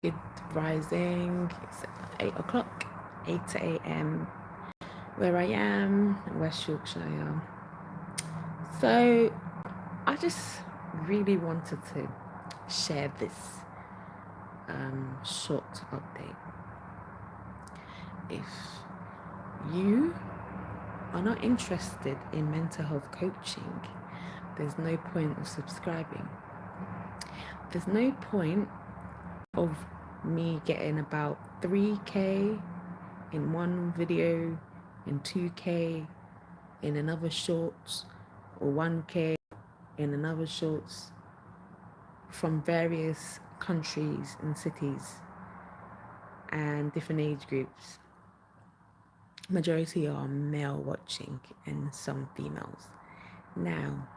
Good rising. It's 8 o'clock, 8 a.m. where I am in West Yorkshire. So I just really wanted to share this short update. If you are not interested in mental health coaching, there's no point of subscribing. There's no point of me getting about 3K in one video and 2K in another shorts or 1K in another shorts from various countries and cities and different age groups. Majority are male watching and some females. Now,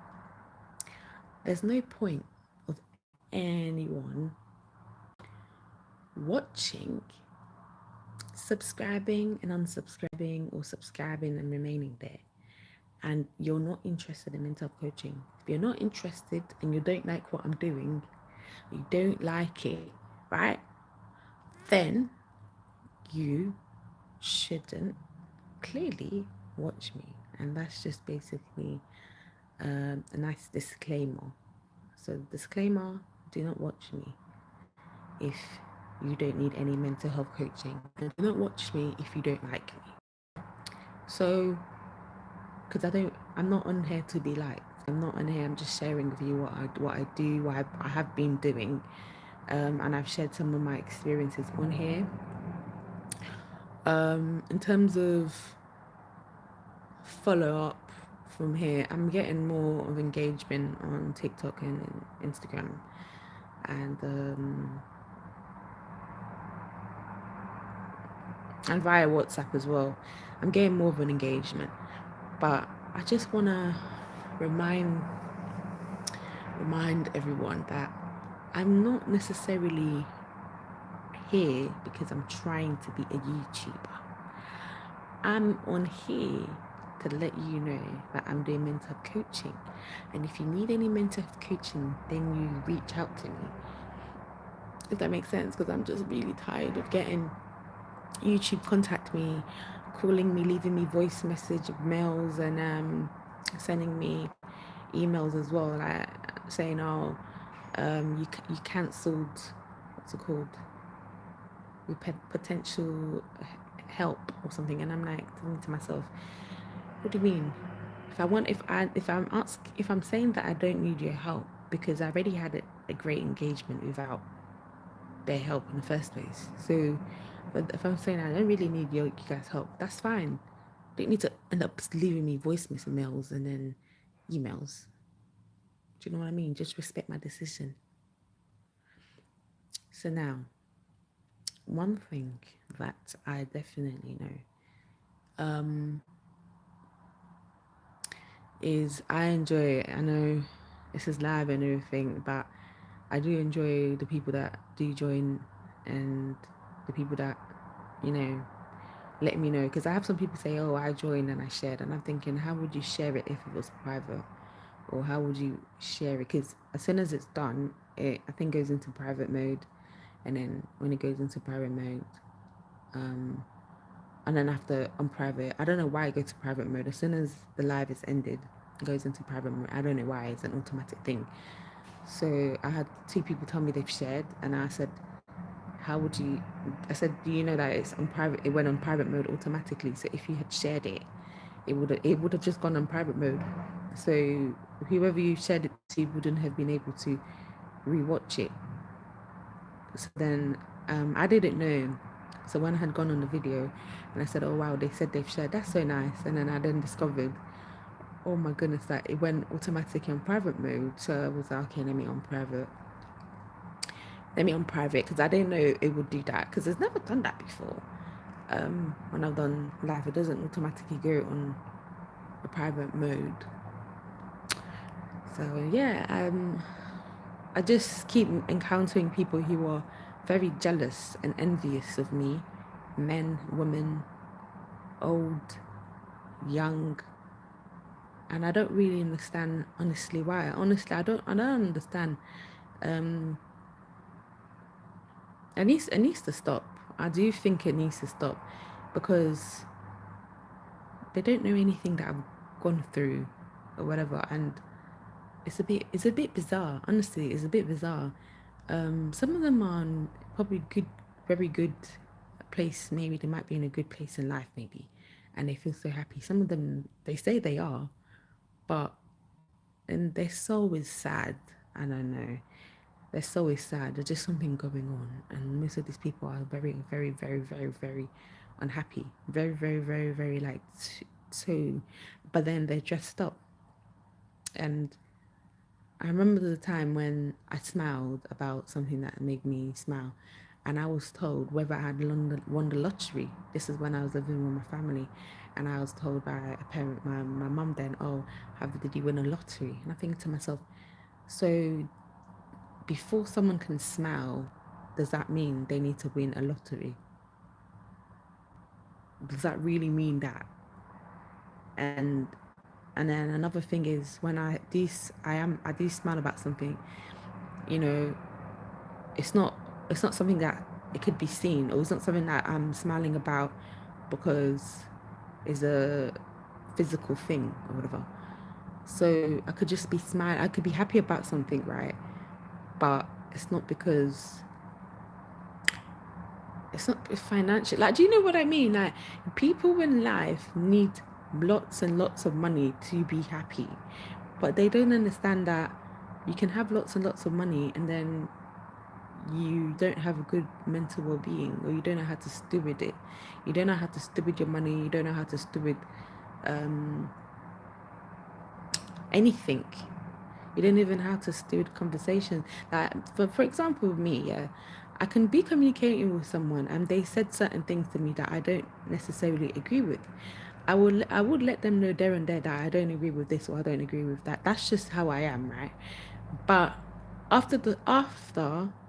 there's no point of anyone watching, subscribing and unsubscribing, or subscribing and remaining there, and you're not interested in mental health coaching. If you're not interested and you don't like what I'm doing, you don't like it, right? Then you shouldn't clearly watch me. And that's just basically a nice disclaimer. So, disclaimer, do not watch me if you don't need any mental health coaching. And do not watch me if you don't like me. So, because I'm not on here to be liked. I'm not on here, I'm just sharing with you what I do, what I have been doing. And I've shared some of my experiences on here. In terms of follow up from here, I'm getting more of engagement on TikTok and Instagram, and via WhatsApp as well. I'm getting more of an engagement, but I just want to remind everyone that I'm not necessarily here because I'm trying to be a YouTuber. I'm on here to let you know that I'm doing mental health coaching. And if you need any mental health coaching, then you reach out to me. If that makes sense, because I'm just really tired of getting YouTube contact me, calling me, leaving me voice message mails, and sending me emails as well, like saying, "Oh, you cancelled, what's it called? Your potential help or something," and I'm like thinking to myself, "What do you mean? If I'm saying that I don't need your help because I already had a great engagement without their help in the first place. So, but if I'm saying I don't really need you guys' help, that's fine. You don't need to end up leaving me voice mails and then emails. Do you know what I mean? Just respect my decision." So now, one thing that I definitely know is I enjoy it. I know this is live and everything, but I do enjoy the people that do join and the people that, you know, let me know. Because I have some people say, "Oh, I joined and I shared," and I'm thinking, how would you share it if it was private? Or how would you share it? Because as soon as it's done, it I think goes into private mode, and then when it goes into private mode, and then after on private, I don't know why it goes to private mode. As soon as the live is ended, it goes into private mode. I don't know why. It's an automatic thing. So I had two people tell me they've shared, and I said, "How would you?" I said, "Do you know that it's on private? It went on private mode automatically. So if you had shared it, it would have just gone on private mode. So whoever you shared it to wouldn't have been able to rewatch it." So then I didn't know. So when I had gone on the video and I said, "Oh wow, they said they've shared. That's so nice." And then I then discovered, oh my goodness, that it went automatically on private mode. So I was like, okay, let me on private. Because I didn't know it would do that because it's never done that before. When I've done live, it doesn't automatically go on a private mode. So yeah, I just keep encountering people who are very jealous and envious of me, men, women, old, young, and I don't really understand honestly why. Honestly, I don't understand. Um, It needs to stop. I do think it needs to stop because they don't know anything that I've gone through or whatever, and it's a bit bizarre. Honestly, it's a bit bizarre. Some of them are in probably good, very good place. Maybe they might be in a good place in life, maybe, and they feel so happy. Some of them, they say they are, but and their soul is sad. I don't know. Their soul is sad. There's just something going on, and most of these people are very, very, very, very, very unhappy. Very, very, very, very like too. But then they're dressed up, and I remember the time when I smiled about something that made me smile, and I was told whether I had won the lottery. This is when I was living with my family, and I was told by a parent, my mum then, oh, did you win a lottery? And I think to myself, so before someone can smile, does that mean they need to win a lottery? Does that really mean that? And and then another thing is when I do smile about something, you know, it's not it's not something that it could be seen, or it's not something that I'm smiling about because it's a physical thing or whatever. So I could just be smiling. I could be happy about something, right? But it's not because it's not financial. Like, do you know what I mean? Like, people in life need lots and lots of money to be happy, but they don't understand that you can have lots and lots of money and then you don't have a good mental well-being, or you don't know how to steward it. You don't know how to steward your money. You don't know how to steward um, anything. You don't even have to steward conversations. Like, for example, with me, yeah, I can be communicating with someone and they said certain things to me that I don't necessarily agree with. I would let them know there and there that I don't agree with this or I don't agree with that. That's just how I am, right? But after,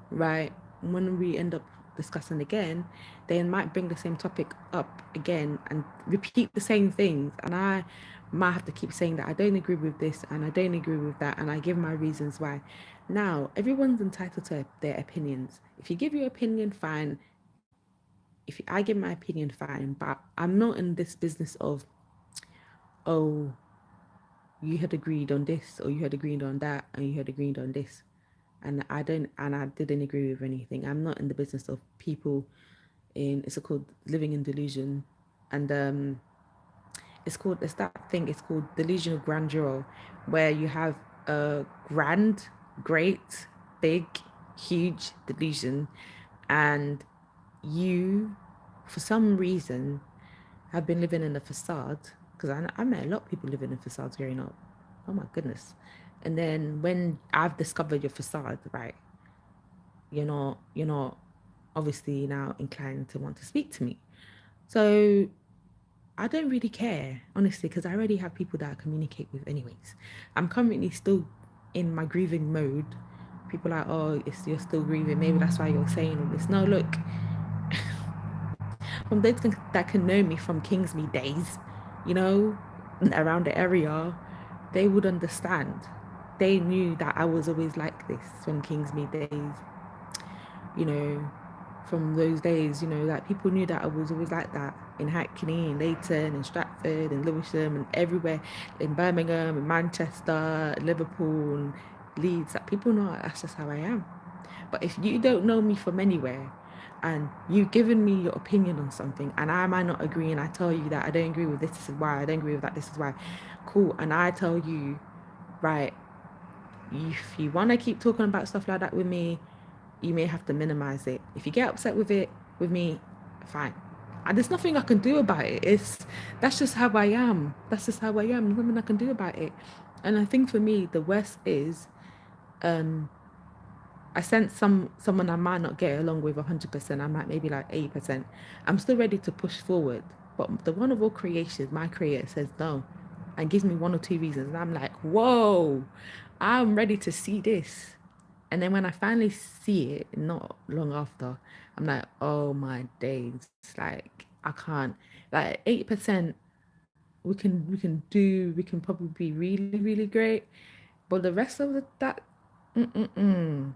right, when we end up discussing again, they might bring the same topic up again and repeat the same things, and I might have to keep saying that I don't agree with this and I don't agree with that, and I give my reasons why. Now, everyone's entitled to their opinions. If you give your opinion, fine. If I give my opinion, fine. But I'm not in this business of, oh, you had agreed on this or you had agreed on that and you had agreed on this, and I didn't agree with anything. I'm not in the business of people in, it's called living in delusion, and it's that thing, it's called delusion of grandeur, where you have a grand, great, big, huge delusion, and you, for some reason, have been living in a facade, because I met a lot of people living in facades growing up. Oh my goodness. And then when I've discovered your facade, right, you're not obviously now inclined to want to speak to me. So I don't really care, honestly, because I already have people that I communicate with anyways. I'm currently still in my grieving mode. People are like, oh, you're still grieving. Maybe that's why you're saying all this. No, look, from those that can know me from Kingsmead days, you know, around the area, they would understand. They knew that I was always like this from Kingsmead days, you know, from those days, that people knew that I was always like that in Hackney and Leighton and Stratford and Lewisham and everywhere, in Birmingham and Manchester, Liverpool and Leeds. That people know that's just how I am. But if you don't know me from anywhere and you've given me your opinion on something and I might not agree, and I tell you that I don't agree with this is why, I don't agree with that, this is why, cool. And I tell you, right, if you want to keep talking about stuff like that with me, you may have to minimize it. If you get upset with me, fine. And there's nothing I can do about it. That's just how I am. That's just how I am. There's nothing I can do about it. And I think for me, the worst is, um, I sense someone I might not get along with 100%. I might maybe like 80%. I'm still ready to push forward. But the one of all creations, my creator, says no and gives me one or two reasons. And I'm like, whoa, I'm ready to see this. And then when I finally see it, not long after, I'm like, oh my days. Like, I can't. Like 80%, we can probably be really, really great. But the rest of that, mm-mm-mm,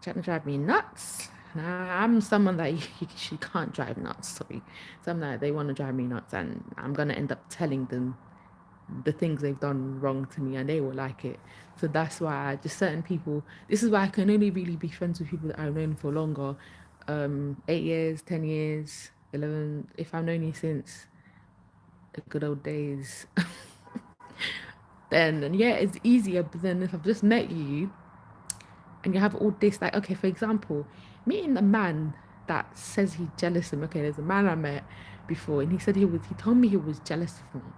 trying to drive me nuts. I'm someone that you can't drive nuts. Sorry, someone that they want to drive me nuts, and I'm gonna end up telling them the things they've done wrong to me, and they will like it. So that's why I just certain people. This is why I can only really be friends with people that I've known for longer, 8 years, 10 years, 11. If I've known you since the good old days, then yeah, it's easier. But then if I've just met you and you have all this, like, okay, for example, meeting a man that says he's jealous of me. Okay, there's a man I met before, and he told me he was jealous of me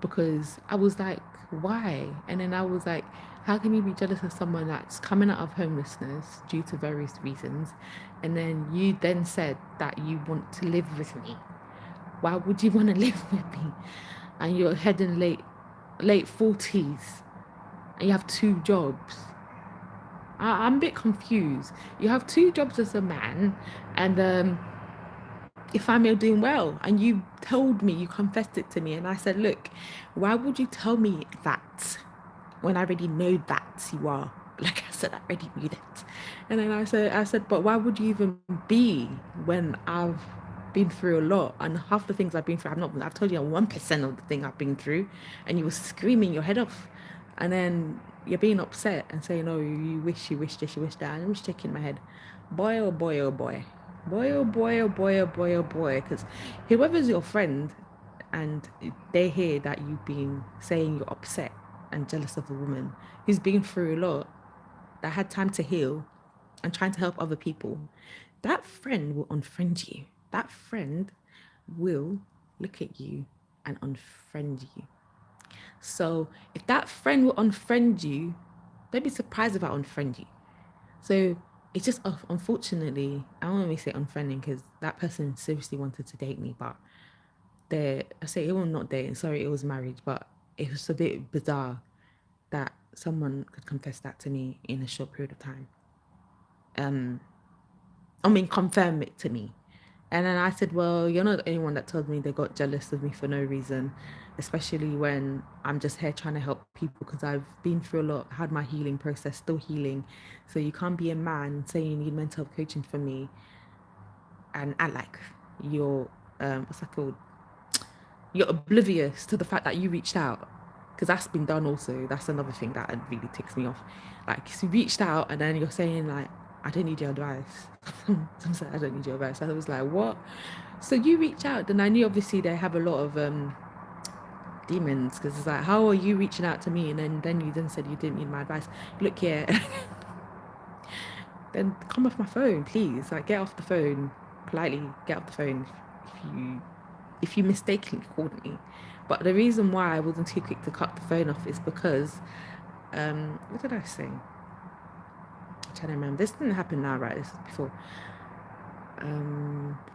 because I was like, why? And then I was like, how can you be jealous of someone that's coming out of homelessness due to various reasons? And then you then said that you want to live with me. Why would you want to live with me? And you're heading late 40s and you have two jobs. I'm a bit confused. You have two jobs as a man, and your family are doing well. And you told me, you confessed it to me, and I said, look, why would you tell me that when I already know that you are? Like I said, I already knew that. And then I said, but why would you even be when I've been through a lot, and half the things I've been through, I've told you 1% of the thing I've been through, and you were screaming your head off, and then you're being upset and saying, oh, you wish this, you wish that. And I'm just shaking my head. Boy, oh boy, oh boy. Boy, oh boy, oh boy, oh boy, oh boy. Because whoever's your friend and they hear that you've been saying you're upset and jealous of a woman who's been through a lot, that had time to heal and trying to help other people, that friend will unfriend you. That friend will look at you and unfriend you. So if that friend will unfriend you, don't be surprised if I unfriend you. So it's just unfortunately, I don't want to say unfriending because that person seriously wanted to date me, but I say it was not dating, sorry, it was marriage, but it was a bit bizarre that someone could confess that to me in a short period of time. Um, confirm it to me. And then I said, well, you're not the only one that told me they got jealous of me for no reason, especially when I'm just here trying to help people because I've been through a lot, had my healing process, still healing. So you can't be a man saying you need mental health coaching from me and act like you're, what's that called? You're oblivious to the fact that you reached out. Because that's been done also. That's another thing that really ticks me off. Like, you reached out and then you're saying, like, I don't need your advice. Some say, I don't need your advice. I was like, what? So you reach out, and I knew obviously they have a lot of demons because it's like, how are you reaching out to me? And then you then said you didn't need my advice. Look here, then come off my phone, please. Like, get off the phone, politely get off the phone if you mistakenly called me. But the reason why I wasn't too quick to cut the phone off is because what did I say? I'm trying to remember. This didn't happen now, right? This is before.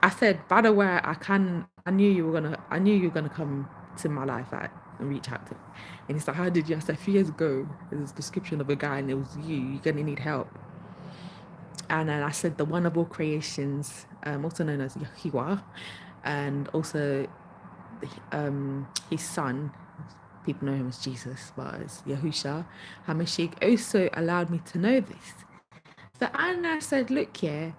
I said, by the way, I knew you were gonna come to my life, like, and reach out to me. And he's like, how did you? I said, a few years ago, there's a description of a guy and it was you. You're gonna need help. And then I said, the one of all creations, also known as Yahuwah, and also his son, people know him as Jesus, but it's Yahusha Hamashiach, also allowed me to know this. So and I said, look, yeah,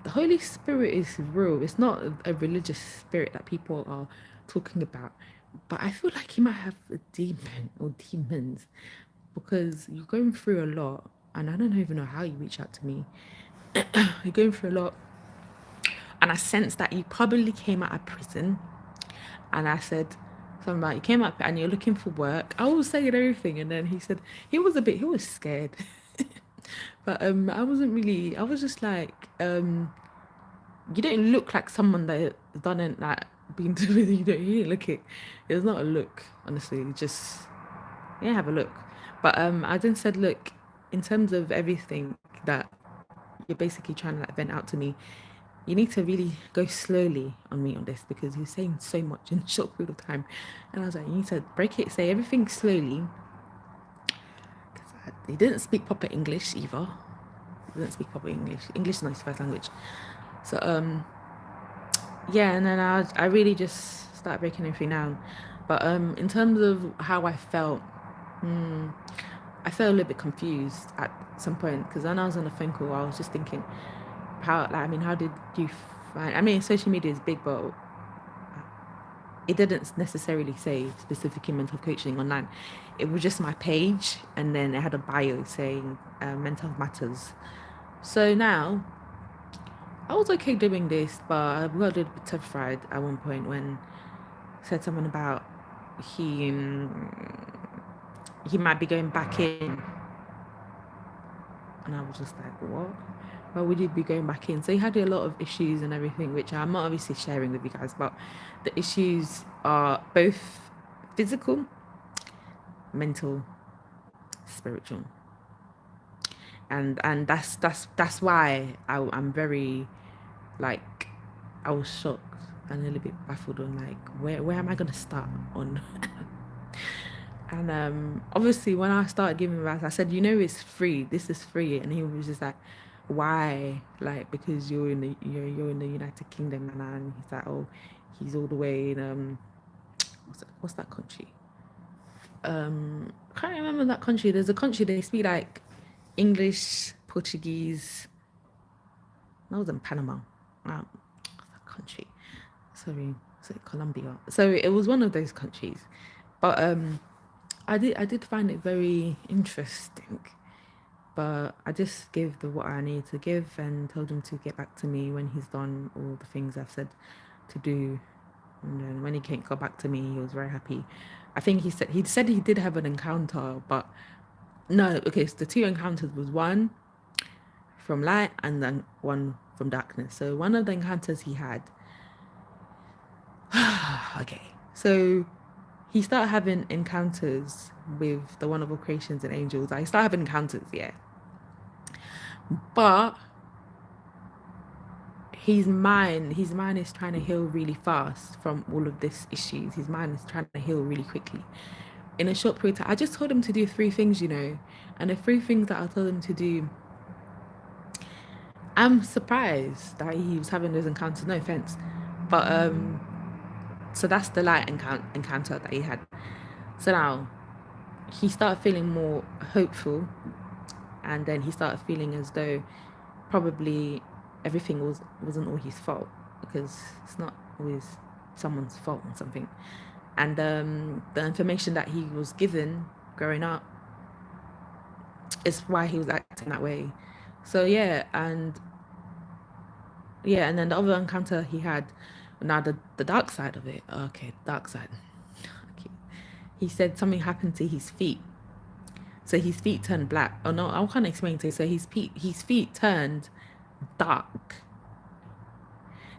the Holy Spirit is real. It's not a religious spirit that people are talking about. But I feel like he might have a demon or demons because you're going through a lot. And I don't even know how you reach out to me. You're going through a lot. And I sense that you probably came out of prison. And I said, something about you came up and you're looking for work. I was saying everything. And then he said, he was scared. But I was just like, you don't look like someone that done it, like, been to you didn't look it. It's not a look, honestly. Just, yeah, have a look. But I then said, look, in terms of everything that you're basically trying to like vent out to me, you need to really go slowly on me on this because you're saying so much in a short period of time. And I was like, you need to break it, say everything slowly. Because he didn't speak proper English either. He didn't speak proper English. English is not his first language. So yeah, and then I really just started breaking everything down. But in terms of how I felt, I felt a little bit confused at some point because when I was on the phone call, I was just thinking, how did you find? I mean, social media is big, but it didn't necessarily say specifically mental coaching online. It was just my page, and then it had a bio saying mental health matters. So now I was okay doing this, but I got a little bit terrified at one point when said something about he he might be going back in, and I was just like, what? Why would he be going back in? So he had a lot of issues and everything, which I'm not obviously sharing with you guys, but the issues are both physical, mental, spiritual, and that's why I'm very like I was shocked and a little bit baffled on like where am I gonna start on. And obviously when I started giving advice, I said, it's free. This is free. And he was just like, why? Like, because you're in the United Kingdom, and he's like, oh, he's all the way in what's that country? I can't remember that country. There's a country they speak like English, Portuguese. That was in Panama. That country. Sorry, was it Colombia? So it was one of those countries. But I did find it very interesting. But I just gave what I need to give and told him to get back to me when he's done all the things I've said to do. And then when he can't go back to me, he was very happy. I think he said he did have an encounter, but no. Okay, so the two encounters was one from light and then one from darkness. So one of the encounters he had, okay, so he started having encounters with the wonderful creations and angels. I started having encounters, yeah. But his mind is trying to heal really fast from all of these issues. His mind is trying to heal really quickly. In a short period of time, I just told him to do three things, and the three things that I told him to do, I'm surprised that he was having those encounters. No offense, but so that's the light encounter that he had. So now he started feeling more hopeful, and then he started feeling as though probably everything wasn't all his fault, because it's not always someone's fault on something. And the information that he was given growing up is why he was acting that way. So and then the other encounter he had, now the dark side of it. Okay, dark side. Okay. He said something happened to his feet. So his feet turned black. Oh no, I can't explain it. So his feet turned dark.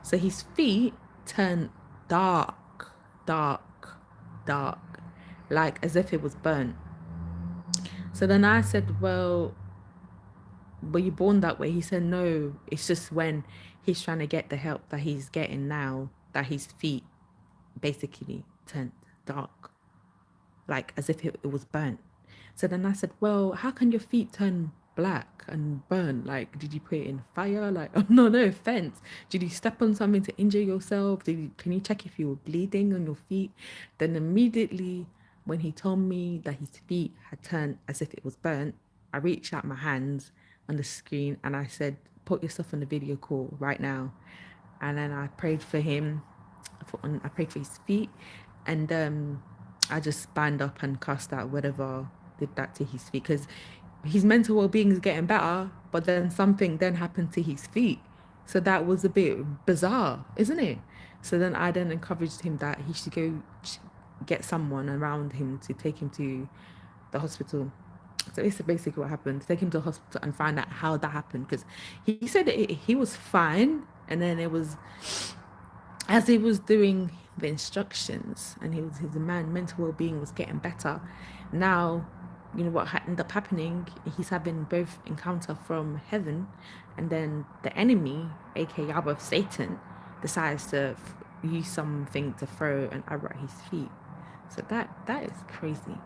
So his feet turned dark, dark, dark, like as if it was burnt. So then I said, well, were you born that way? He said, no, it's just when he's trying to get the help that he's getting now that his feet basically turned dark, like as if it was burnt. So then I said, well, how can your feet turn black and burn? Like, did you put it in fire? Like, oh, no offense. Did you step on something to injure yourself? Can you check if you were bleeding on your feet? Then immediately when he told me that his feet had turned as if it was burnt, I reached out my hands on the screen and I said, put yourself on the video call right now. And then I prayed for him. I prayed for his feet, and I just band up and cast out whatever did that to his feet, because his mental well-being is getting better, but then something then happened to his feet. So that was a bit bizarre, isn't it? So then I then encouraged him that he should go get someone around him to take him to the hospital. So it's basically what happened. Take him to the hospital and find out how that happened, because he said he was fine, and then it was as he was doing the instructions and his mental well-being was getting better. Now, what ended up happening, he's having both encounter from heaven, and then the enemy, aka Yahweh, Satan, decides to use something to throw an arrow at his feet. So that is crazy.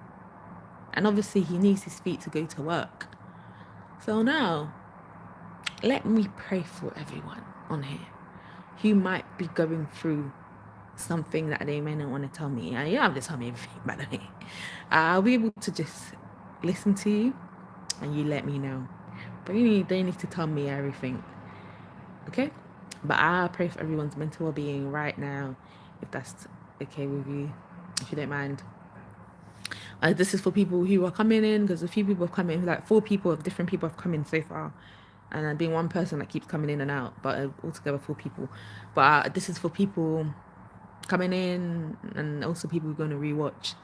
And obviously he needs his feet to go to work. So now let me pray for everyone on here who might be going through something that they may not want to tell me. You don't have to tell me everything, by the way. I'll be able to just listen to you and you let me know. But you don't need to tell me everything. Okay? But I pray for everyone's mental well-being right now, if that's okay with you, if you don't mind. This is for people who are coming in, because a few people have come in, like 4 people of different people have come in so far, and I've been one person that keeps coming in and out, but altogether 4 people. But this is for people coming in and also people who are going to rewatch.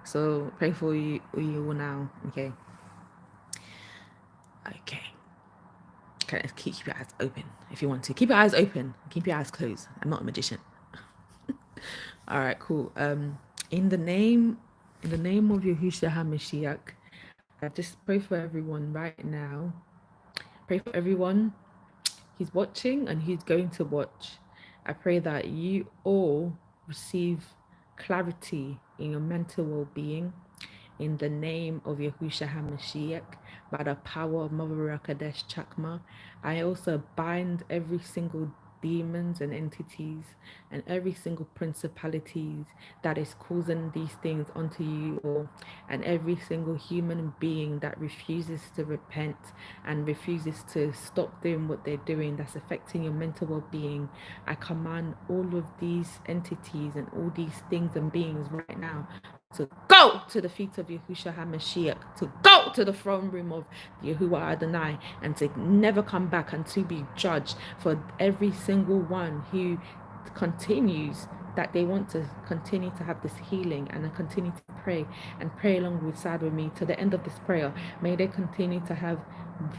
So pray for you all now. Okay. Okay. Okay, keep your eyes open if you want to. Keep your eyes open. Keep your eyes closed. I'm not a magician. All right, cool. In the name, of Yahushua HaMashiach, I just pray for everyone right now. Pray for everyone who's watching and who's going to watch. I pray that you all receive clarity in your mental well-being in the name of Yahushua HaMashiach, by the power of Mother Rakadesh Chakma. I also bind every single demons and entities and every single principalities that is causing these things onto you all, and every single human being that refuses to repent and refuses to stop doing what they're doing that's affecting your mental well-being. I command all of these entities and all these things and beings right now to go to the feet of Yahushua HaMashiach, to go to the throne room of Yahuwah Adonai, and to never come back and to be judged for every single one who continues that they want to continue to have this healing and continue to pray and pray along with side with me to the end of this prayer. May they continue to have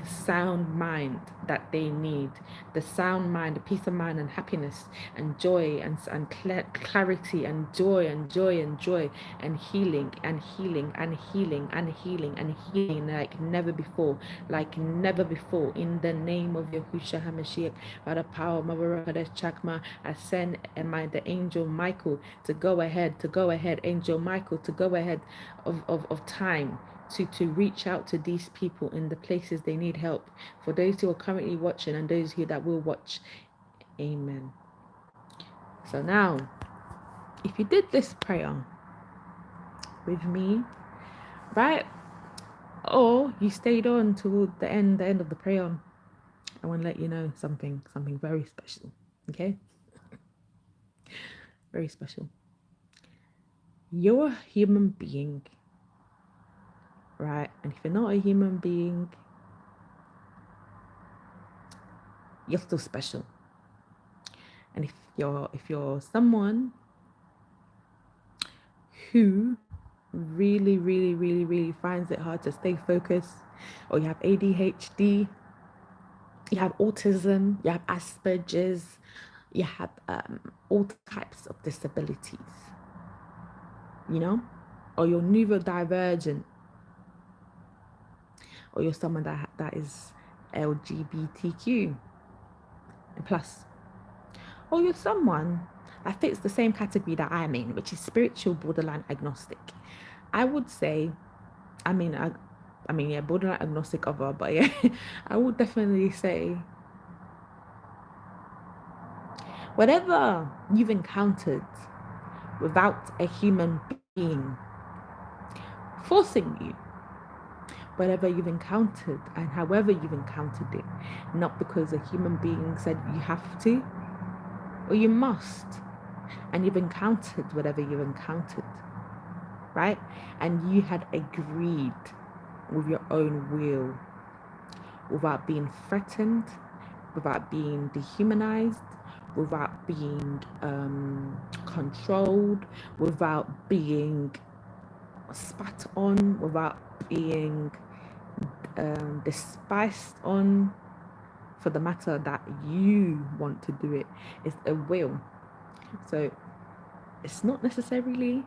the sound mind that they need, the sound mind, the peace of mind and happiness and joy and clarity and joy and joy and joy and healing and healing and healing and healing and healing like never before, in the name of Yahushua HaMashiach, by the power of Mother Chakma. I send the angel Michael to go ahead, angel Michael to go ahead of time to reach out to these people in the places they need help, for those who are currently watching and those who that will watch. Amen. So now, if you did this prayer with me, right, or you stayed on toward the end of the prayer, I want to let you know something very special. Okay, very special. You're a human being, right? And if you're not a human being, you're still special. And if you're someone who really, really, really, really finds it hard to stay focused, or you have ADHD, you have autism, you have Asperger's, you have all types of disabilities, you know, or you're neurodivergent, or you're someone that is LGBTQ plus, or you're someone that fits the same category that I'm in, which is spiritual borderline agnostic. I would say, I mean, yeah, borderline agnostic other, but yeah, I would definitely say whatever you've encountered without a human being forcing you, whatever you've encountered and however you've encountered it, not because a human being said you have to or you must, and you've encountered whatever you've encountered, right? And you had agreed with your own will without being threatened, without being dehumanized, without being controlled, without being spat on, without being despised on, for the matter that you want to do it. It's a will. So it's not necessarily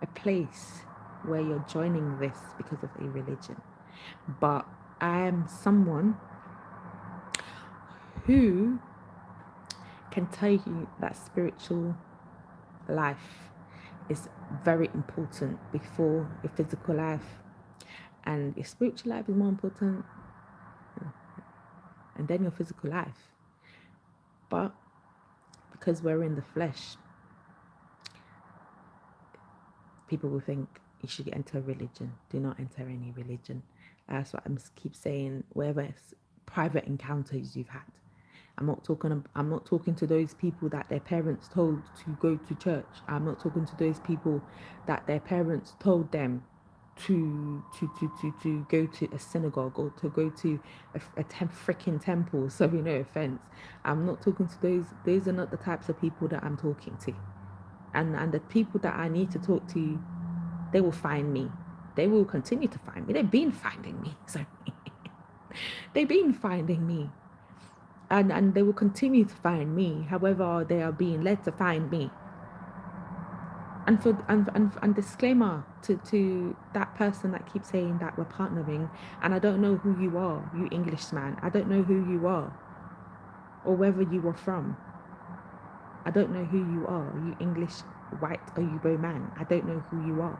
a place where you're joining this because of a religion. But I am someone who can tell you that spiritual life is very important before your physical life, and your spiritual life is more important, and then your physical life. But because we're in the flesh, people will think you should enter a religion. Do not enter any religion. That's what I keep saying. Wherever it's private encounters you've had, I'm not talking to those people that their parents told to go to church. I'm not talking to those people that their parents told them to go to a synagogue or to go to a freaking temple. Sorry, no offense. I'm not talking to those. Those are not the types of people that I'm talking to. And the people that I need to talk to, they will find me. They will continue to find me. They've been finding me. Sorry. They've been finding me. And they will continue to find me, however they are being led to find me. And disclaimer to that person that keeps saying that we're partnering, and I don't know who you are, you Englishman. I don't know who you are or wherever you are from. I don't know who you are, you English white or you bow man. I don't know who you are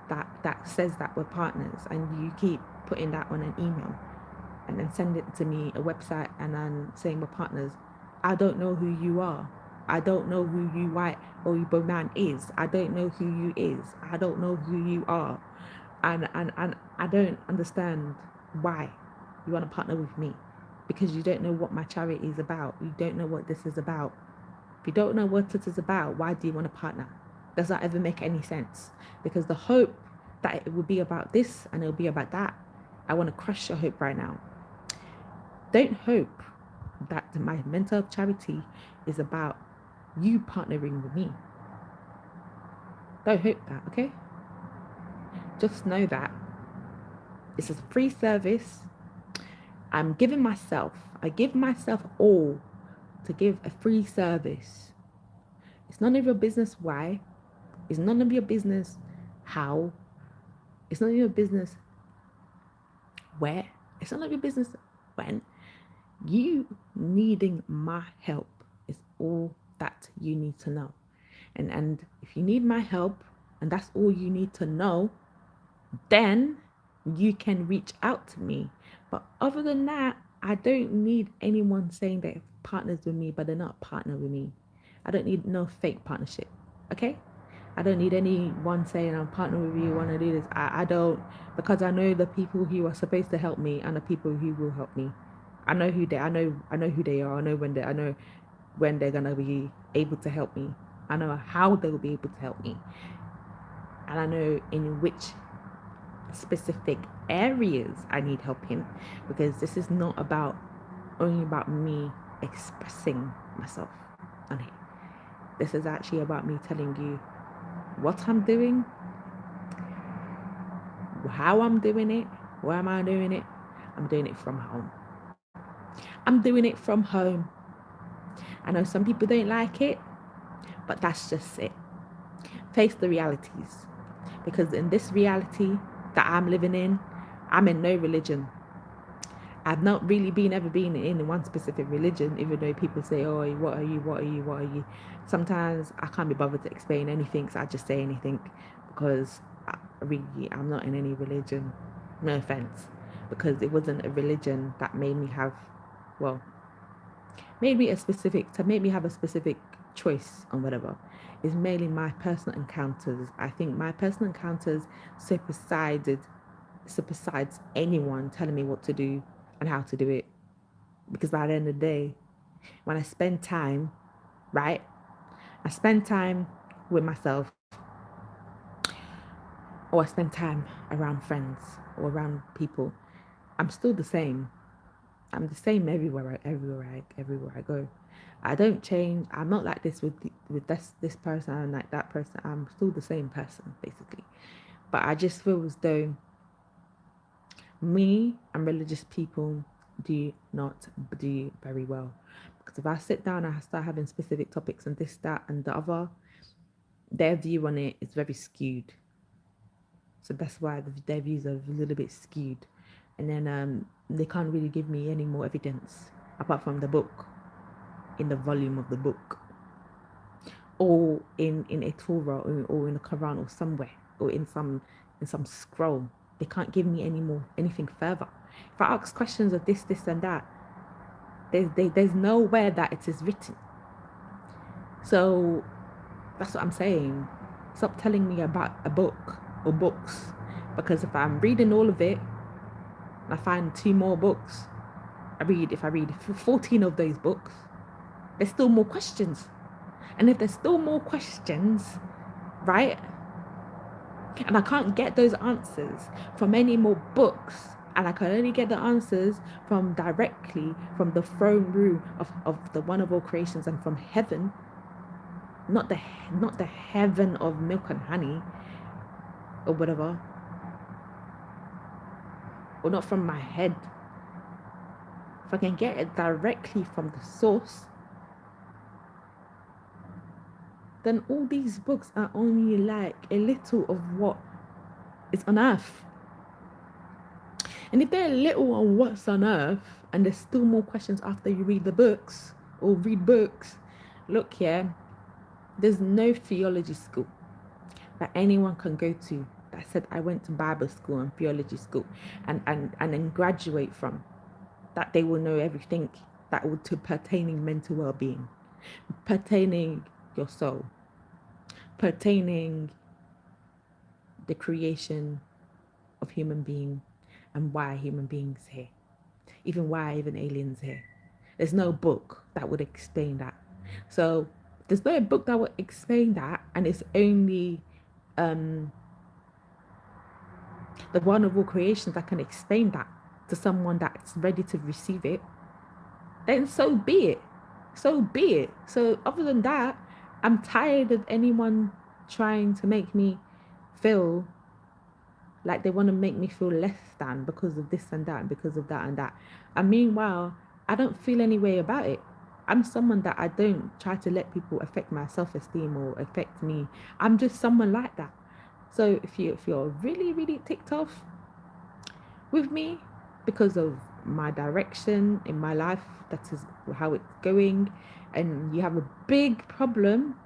that says that we're partners, and you keep putting that on an email and then send it to me, a website, and then saying we're partners. I don't know who you are. I don't know who you white or you man is. I don't know who you is. I don't know who you are. And I don't understand why you want to partner with me, because you don't know what my charity is about. You don't know what this is about. If you don't know what it is about, why do you want to partner? Does that ever make any sense? Because the hope that it will be about this and it'll be about that, I want to crush your hope right now. Don't hope that my mental health charity is about you partnering with me. Don't hope that, okay? Just know that it's a free service. I give myself all to give a free service. It's none of your business why. It's none of your business how. It's none of your business where. It's none of your business when. You needing my help is all that you need to know. And if you need my help and that's all you need to know, then you can reach out to me. But other than that, I don't need anyone saying they're partners with me, but they're not a partner with me. I don't need no fake partnership. Okay? I don't need anyone saying I'm partnering with you, want to do this. I don't, because I know the people who are supposed to help me and the people who will help me. I know who they are. I know when they're gonna be able to help me. I know how they will be able to help me. And I know in which specific areas I need help in, because this is not only about me expressing myself on here. This is actually about me telling you what I'm doing, how I'm doing it, where am I doing it. I'm doing it from home. I'm doing it from home. I know some people don't like it, but that's just it. Face the realities. Because in this reality that I'm living in, I'm in no religion. I've not really ever been in one specific religion, even though people say, oh, what are you? Sometimes I can't be bothered to explain anything, so I just say anything, because I'm not in any religion. No offense. Because it wasn't a religion that made me have, well, made me have a specific choice on whatever. It's mainly my personal encounters. I think my personal encounters supersides anyone telling me what to do and how to do it. Because by the end of the day, when I spend time, right, I spend time with myself, or I spend time around friends or around people, I'm still the same. I'm the same everywhere I go. I don't change. I'm not like this with this person and like that person. I'm still the same person basically. But I just feel as though me and religious people do not do very well, because if I sit down and I start having specific topics and this, that, and the other, their view on it is very skewed. So that's why their views are a little bit skewed, and then they can't really give me any more evidence apart from the book, in the volume of the book, or in a Torah, or in the Quran, or somewhere, or in some scroll. They can't give me anything further. If I ask questions of this, and that, there's nowhere that it is written. So that's what I'm saying. Stop telling me about a book or books, because if I'm reading all of it and I find 2 more books, if I read 14 of those books, there's still more questions. And if there's still more questions, right? And I can't get those answers from any more books. And I can only get the answers from directly from the throne room of the one of all creations and from heaven, not the not the heaven of milk and honey or whatever, or not from my head. If I can get it directly from the source, then all these books are only like a little of what is on earth. And if they're little on what's on earth, and there's still more questions after you read the books or read books, look here, there's no theology school that anyone can go to that said I went to Bible school and theology school and then graduate from, that they will know everything that would to pertaining mental well-being, pertaining your soul, pertaining the creation of human being and why human beings here, why even aliens here. There's no book that would explain that. So there's no book that would explain that, and it's only um, the one of all creations that can explain that to someone that's ready to receive it. Then so be it. So be it. So other than that, I'm tired of anyone trying to make me feel like they want to make me feel less than because of this and that and because of that and that. And meanwhile, I don't feel any way about it. I'm someone that I don't try to let people affect my self-esteem or affect me. I'm just someone like that. So if you're really, really ticked off with me because of my direction in my life, that is how it's going, and you have a big problem,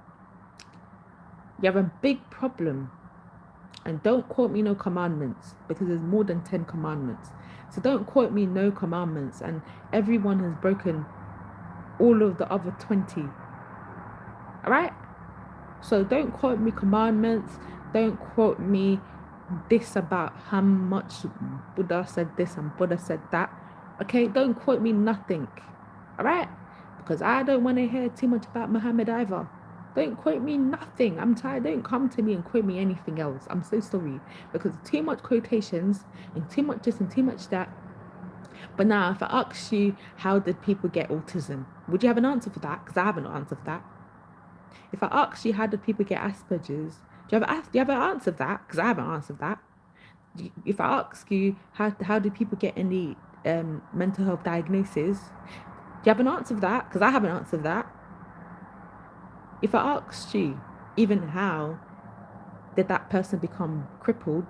and don't quote me no commandments, because there's more than 10 commandments. So don't quote me no commandments, and everyone has broken all of the other 20. All right? So don't quote me commandments. Don't quote me this about how much Buddha said this and Buddha said that. Okay? Don't quote me nothing. All right? Because I don't want to hear too much about Muhammad either. Don't quote me nothing. I'm tired. Don't come to me and quote me anything else. I'm so sorry. Because too much quotations and too much this and too much that. But now, if I ask you, how did people get autism? Would you have an answer for that? Because I have an answer for that. If I ask you, how did people get Asperger's? Do you have an answer for that? Because I have an answer for that. If I ask you, how did people get any mental health diagnosis? Do you have an answer for that? Because I have an answer for that. If I asked you, even how did that person become crippled?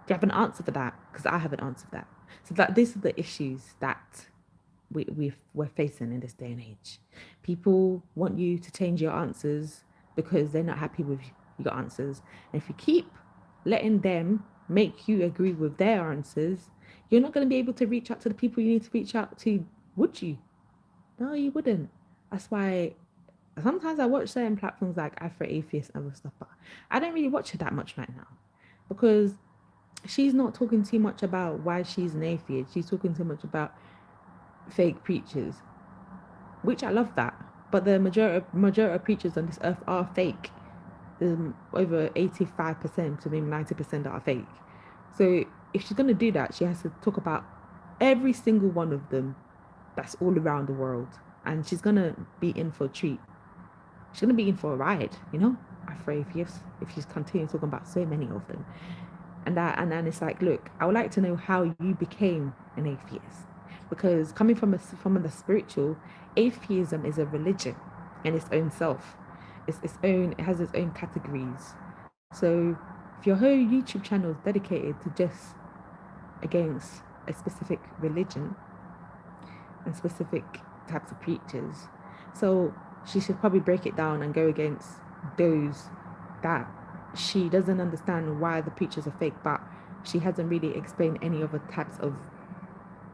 Do you have an answer for that? Because I have an answer for that. So that these are the issues that we're facing in this day and age. People want you to change your answers because they're not happy with your answers. And if you keep letting them make you agree with their answers, you're not going to be able to reach out to the people you need to reach out to, would you? No, you wouldn't. That's why sometimes I watch certain platforms like Afro Atheist and other stuff, but I don't really watch it that much right now because she's not talking too much about why she's an atheist. She's talking too much about fake preachers, which I love that. But the majority of preachers on this earth are fake. There's over 85% to maybe 90% that are fake. So if she's gonna do that, she has to talk about every single one of them that's all around the world, and she's gonna be in for a treat. She's gonna be in for a ride, Afro atheists, if she's continuing talking about so many of them. And then it's like, look, I would like to know how you became an atheist, because coming from the spiritual, atheism is a religion in its own self. It has its own categories. So if your whole YouTube channel is dedicated to just against a specific religion and specific types of preachers, so she should probably break it down and go against those that she doesn't understand why the preachers are fake, but she hasn't really explained any other types of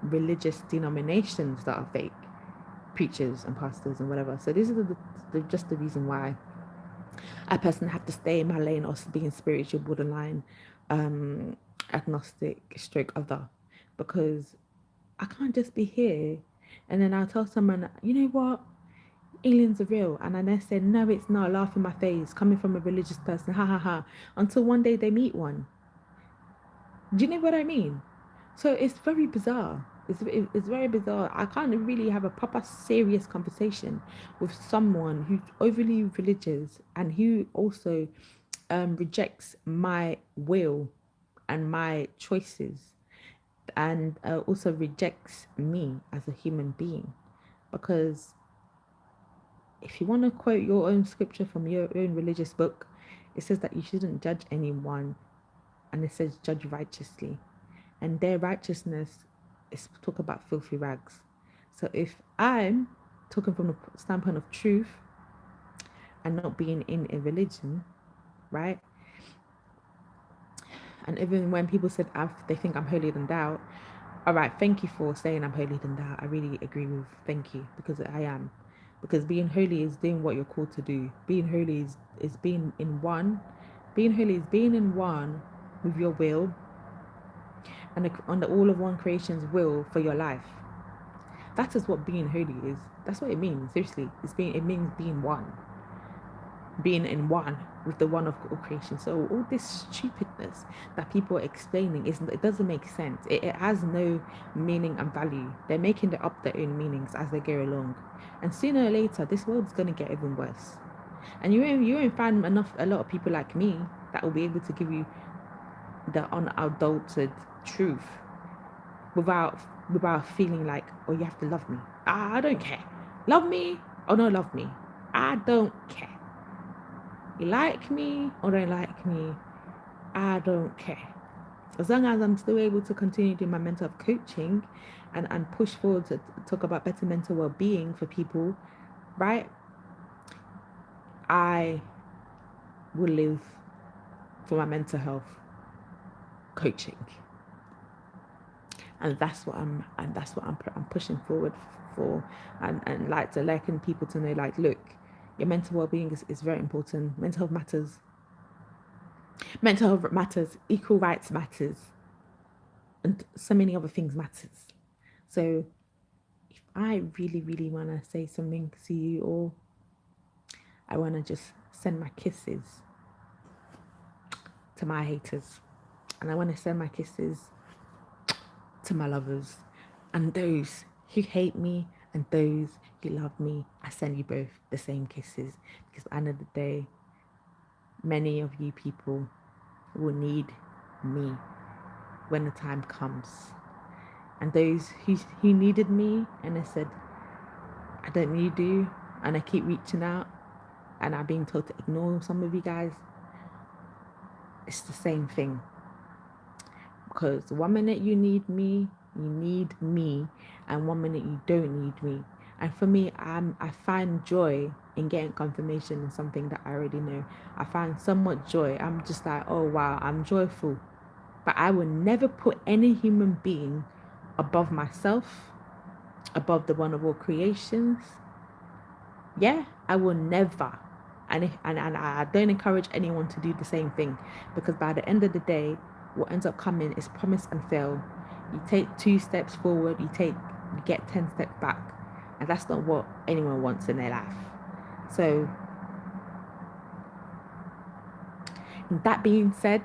religious denominations that are fake preachers and pastors and whatever. So this is just the reason why I personally have to stay in my lane of being spiritual borderline agnostic stroke other, because I can't just be here and then I'll tell someone, you know what, aliens are real, and then they say, no, it's not, laugh in my face, coming from a religious person, ha ha ha, until one day they meet one. Do you know what I mean? So it's very bizarre. It's very bizarre. I can't really have a proper serious conversation with someone who's overly religious and who also rejects my will and my choices, and also rejects me as a human being. Because if you want to quote your own scripture from your own religious book, it says that you shouldn't judge anyone, and it says judge righteously, and their righteousness is talk about filthy rags. So if I'm talking from the standpoint of truth and not being in a religion, right? And even when people said they think I'm holier than thou, all right, thank you for saying I'm holier than thou. I really agree with, thank you, because I am. Because being holy is doing what you're called to do. Being holy is being in one. Being holy is being in one with your will and on the all of one creation's will for your life. That is what being holy is. That's what it means. Seriously, it means being one, being in one with the one of all creation. So all this stupidness that people are explaining it doesn't make sense. It has no meaning and value. They're making up their own meanings as they go along, and sooner or later, this world's gonna get even worse. And you won't find a lot of people like me that will be able to give you the unadulterated truth without feeling like, oh, you have to love me. I don't care. Love me or don't love me. I don't care. You like me or don't like me. I don't care. As long as I'm still able to continue doing my mental health coaching and push forward to talk about better mental well-being for people, right? I will live for my mental health coaching. And that's what I'm pushing forward for, and like to liken people to know, like, look, your mental well-being is very important. Mental health matters, equal rights matters, and so many other things matters. So if I really really want to say something to you all, I want to just send my kisses to my haters, and I want to send my kisses to my lovers, and those who hate me and those who love me, I send you both the same kisses, because at the end of the day, many of you people will need me when the time comes. And those who needed me and I said, I don't need you, and I keep reaching out and I'm being told to ignore some of you guys, it's the same thing. Because one minute you need me, and one minute you don't need me. And for me, I find joy in getting confirmation in something that I already know. I find somewhat joy. I'm just like, oh wow, I'm joyful. But I will never put any human being above myself, above the one of all creations. Yeah, I will never. And I don't encourage anyone to do the same thing, because by the end of the day, what ends up coming is promise and fail. You take 2 steps forward, you get 10 steps back, and that's not what anyone wants in their life. So, that being said,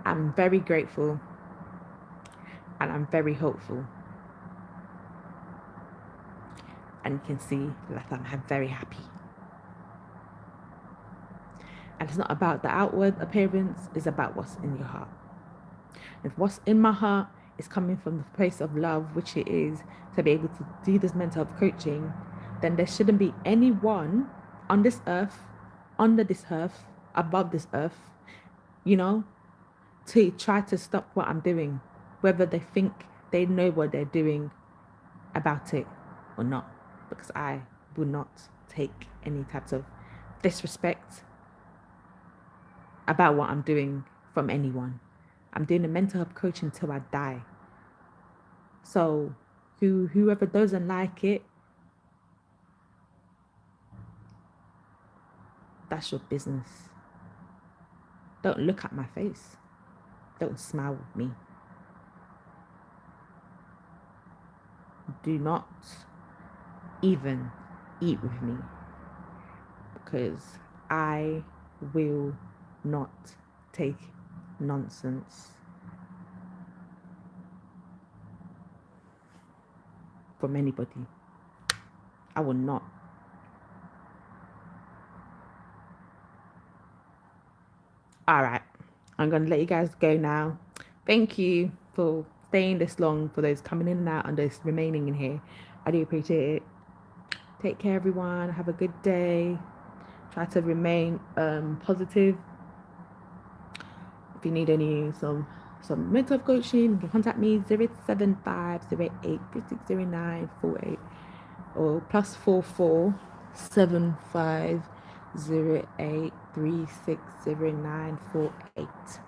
I'm very grateful and I'm very hopeful, and you can see that I'm very happy. And it's not about the outward appearance, it's about what's in your heart. If what's in my heart is coming from the place of love, which it is, to be able to do this mental health coaching, then there shouldn't be anyone on this earth, under this earth, above this earth, to try to stop what I'm doing, whether they think they know what they're doing about it or not, because I will not take any types of disrespect about what I'm doing from anyone. I'm doing a mental health coaching until I die. So whoever doesn't like it, that's your business. Don't look at my face. Don't smile with me. do not even eat with me, because I will not take nonsense from anybody. I will not. All right, I'm going to let you guys go now. Thank you for staying this long, for those coming in and out and those remaining in here. I do appreciate it. Take care, everyone. Have a good day. Try to remain positive. If you need some mental health coaching, you can contact me 07508560948 or +447508360948.